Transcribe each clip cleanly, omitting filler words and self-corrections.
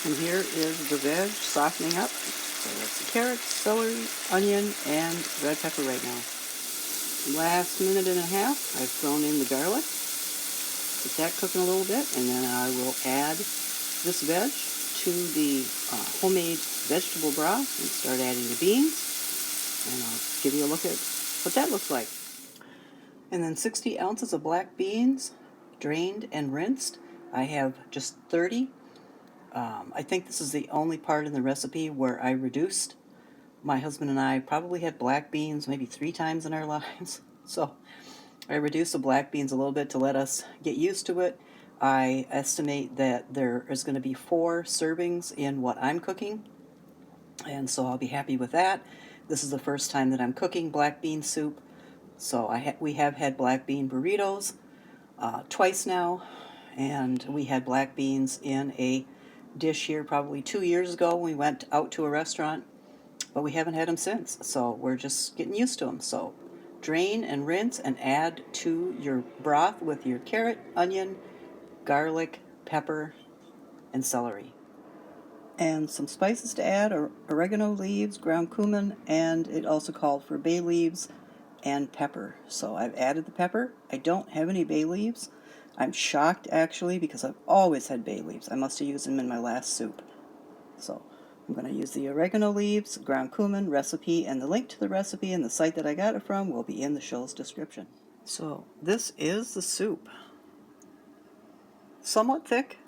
And here is the veg softening up. So that's the carrots, celery, onion, and red pepper right now. Last minute and a half, I've thrown in the garlic. Get that cooking a little bit, and then I will add this veg to the homemade vegetable broth and start adding the beans. And I'll give you a look at what that looks like. And then 60 ounces of black beans, drained and rinsed. I have just 30. I think this is the only part in the recipe where I reduced. My husband and I probably had black beans maybe 3 times in our lives. So I reduced the black beans a little bit to let us get used to it. I estimate that there is going to be 4 servings in what I'm cooking, and so I'll be happy with that. This is the first time that I'm cooking black bean soup, so we have had black bean burritos twice now, and we had black beans in a dish here probably 2 years ago when we went out to a restaurant, but we haven't had them since, so we're just getting used to them. So drain and rinse and add to your broth with your carrot, onion, garlic, pepper, and celery. And some spices to add are oregano leaves, ground cumin, and it also called for bay leaves and pepper. So I've added the pepper. I don't have any bay leaves. I'm shocked actually because I've always had bay leaves. I must have used them in my last soup. So I'm going to use the oregano leaves, ground cumin recipe, and the link to the recipe and the site that I got it from will be in the show's description. So this is the soup. Somewhat thick.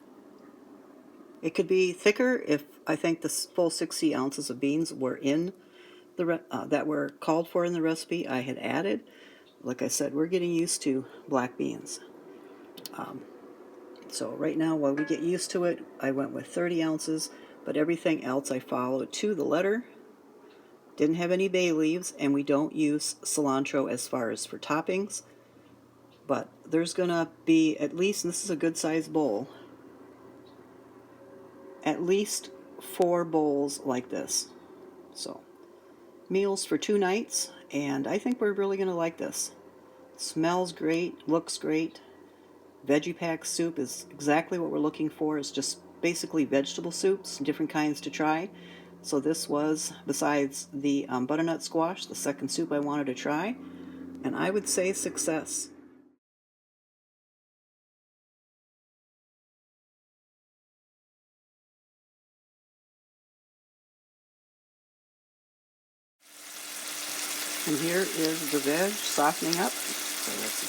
It could be thicker if I think the full 60 ounces of beans were in the that were called for in the recipe I had added. Like I said, we're getting used to black beans. So right now, while we get used to it, I went with 30 ounces, but everything else I followed to the letter. Didn't have any bay leaves, and we don't use cilantro as far as for toppings. But there's going to be at least, and this is a good sized bowl, at least 4 bowls like this. So, meals for 2 nights, and I think we're really going to like this. Smells great, looks great. Veggie Pack soup is exactly what we're looking for. It's just basically vegetable soups, different kinds to try. So this was, besides the butternut squash, the second soup I wanted to try, and I would say success. And here is the veg softening up. So that's